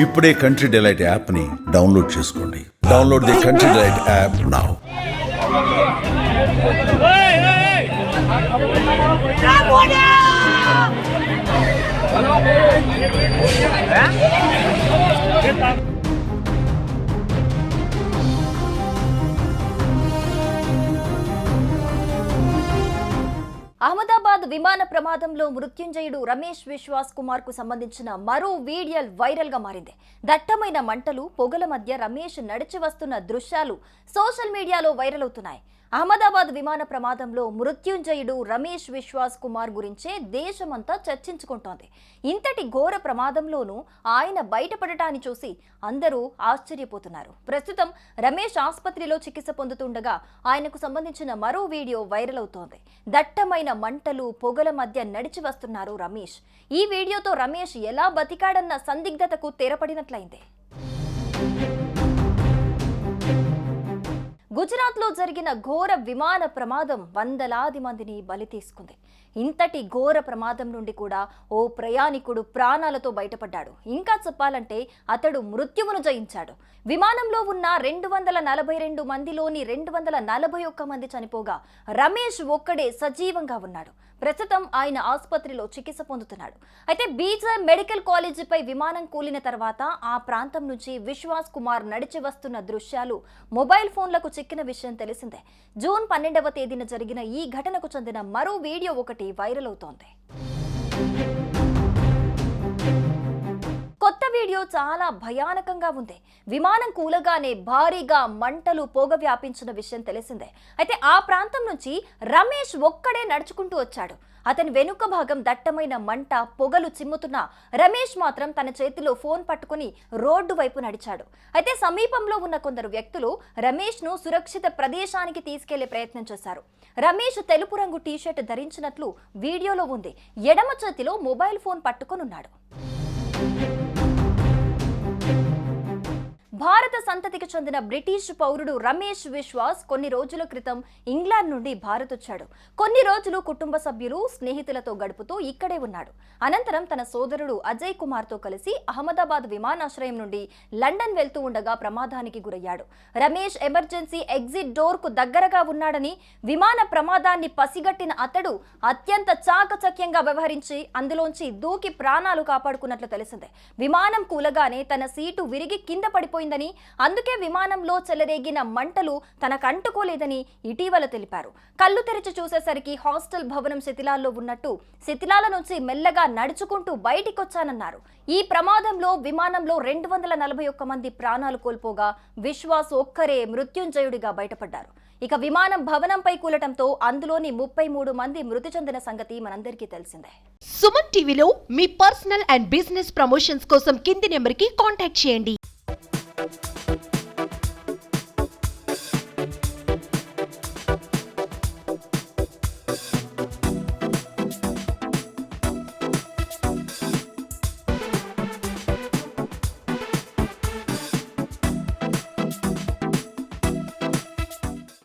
ఇప్పుడే country delight యాప్ని download చేసుకోండి. Download the country delight app now. Ahmedabad విమాన ప్రమాదంలో మృత్యుంజయుడు రమేష్ విశ్వాస్ కుమార్ కు సంబంధించిన మరో వీడియో వైరల్ గా మారింది. దట్టమైన మంటలు, పొగల మధ్య రమేష్ నడిచి వస్తున్న దృశ్యాలు సోషల్ మీడియాలో వైరల్ అవుతున్నాయి. అహ్మదాబాద్ విమాన ప్రమాదంలో మృత్యుంజయుడు రమేష్ విశ్వాస్ కుమార్ గురించే దేశమంతా చర్చించుకుంటోంది. ఇంతటి ఘోర ప్రమాదంలోనూ ఆయన బయటపడటాన్ని చూసి అందరూ ఆశ్చర్యపోతున్నారు. ప్రస్తుతం రమేష్ ఆసుపత్రిలో చికిత్స పొందుతుండగా ఆయనకు సంబంధించిన మరో వీడియో వైరల్ అవుతోంది. దట్టమైన మంటలు, పొగల మధ్య నడిచి వస్తున్నారు రమేష్. ఈ వీడియోతో రమేష్ ఎలా బతికాడన్న సందిగ్ధతకు తెరపడినట్లయింది. గుజరాత్ లో జరిగిన ఘోర విమాన ప్రమాదం వందలాది మందిని బలి తీసుకుంది. ఇంతటి ఘోర ప్రమాదం నుండి కూడా ఓ ప్రయాణికుడు ప్రాణాలతో బయటపడ్డాడు. ఇంకా చెప్పాలంటే అతడు మృత్యువును జయించాడు. విమానంలో ఉన్న 242 మందిలోని 241 మంది చనిపోగా రమేష్ ఒక్కడే సజీవంగా ఉన్నాడు. ప్రస్తుతం ఆయన ఆసుపత్రిలో చికిత్స పొందుతున్నాడు. అయితే బీజే మెడికల్ కాలేజీపై విమానం కూలిన తర్వాత ఆ ప్రాంతం నుంచి విశ్వాస్ కుమార్ నడిచి వస్తున్న దృశ్యాలు మొబైల్ ఫోన్లకు చిక్కిన విషయం తెలిసిందే. జూన్ 12వ తేదీన జరిగిన ఈ ఘటనకు చెందిన మరో వీడియో ఒకటి వైరల్ అవుతోంది. కొత్త వీడియో చాలా భయానకంగా ఉంది. విమానం కూలగానే భారీగా మంటలు, పొగ వ్యాపించిన విషయం తెలిసిందే. అయితే ఆ ప్రాంతం నుంచి రమేష్ ఒక్కడే నడుచుకుంటూ వచ్చాడు. అతని వెనుక భాగం దట్టమైన మంట, పొగలు చిమ్ముతున్నా రమేష్ మాత్రం తన చేతిలో ఫోన్ పట్టుకుని రోడ్డు వైపు నడిచాడు. అయితే సమీపంలో ఉన్న కొందరు వ్యక్తులు రమేష్ ను సురక్షిత ప్రదేశానికి తీసుకెళ్లే ప్రయత్నం చేశారు. రమేష్ తెలుపు రంగు టీషర్ట్ ధరించినట్లు వీడియోలో ఉంది. ఎడమ చేతిలో మొబైల్ ఫోన్ పట్టుకొనున్నాడు. భారత సంతతికి చెందిన బ్రిటిష్ పౌరుడు రమేష్ విశ్వాస్ కొన్ని రోజుల క్రితం ఇంగ్లాండ్ నుండి భారత్ వచ్చాడు. కొన్ని రోజులు కుటుంబ సభ్యులు, స్నేహితులతో గడుపుతూ ఇక్కడే ఉన్నాడు. అనంతరం తన సోదరుడు అజయ్ కుమార్ తో కలిసి అహ్మదాబాద్ విమానాశ్రయం నుండి లండన్ వెళ్తూ ఉండగా ప్రమాదానికి గురయ్యాడు. రమేష్ ఎమర్జెన్సీ ఎగ్జిట్ డోర్ కు దగ్గరగా ఉన్నాడని, విమాన ప్రమాదాన్ని పసిగట్టిన అతడు అత్యంత చాకచక్యంగా వ్యవహరించి అందులోంచి దూకి ప్రాణాలు కాపాడుకున్నట్లు తెలిసిందే. విమానం కూలగానే తన సీటు విరిగి కింద పడిపోయింది. అందుకే విమానంలో చెలరేగిన మంటలు తనకంటుకోలేదని ఇటీవల తెలిపారు. కళ్ళు తెరిచి చూసేసరికి హాస్టల్ భవనం శిథిలాల్లో ఉన్నట్టు, శిథిలాల నుంచి మెల్లగా నడుచుకుంటూ బయటికొచ్చానన్నారు. ఈ ప్రమాదంలో విమానంలో 241 మంది ప్రాణాలు కోల్పోగా విశ్వాస్ ఒక్కరే మృత్యుంజయుడిగా బయటపడ్డారు. ఇక విమానం భవనంపై కూలటంతో అందులోని 33 మంది మృతి చెందిన సంగతి మనందరికీ తెలిసిందే. సుమన్ టీవీలో మీ పర్సనల్ అండ్ బిజినెస్ ప్రమోషన్స్ కోసం కింది నెంబర్కి కాంటాక్ట్ చేయండి.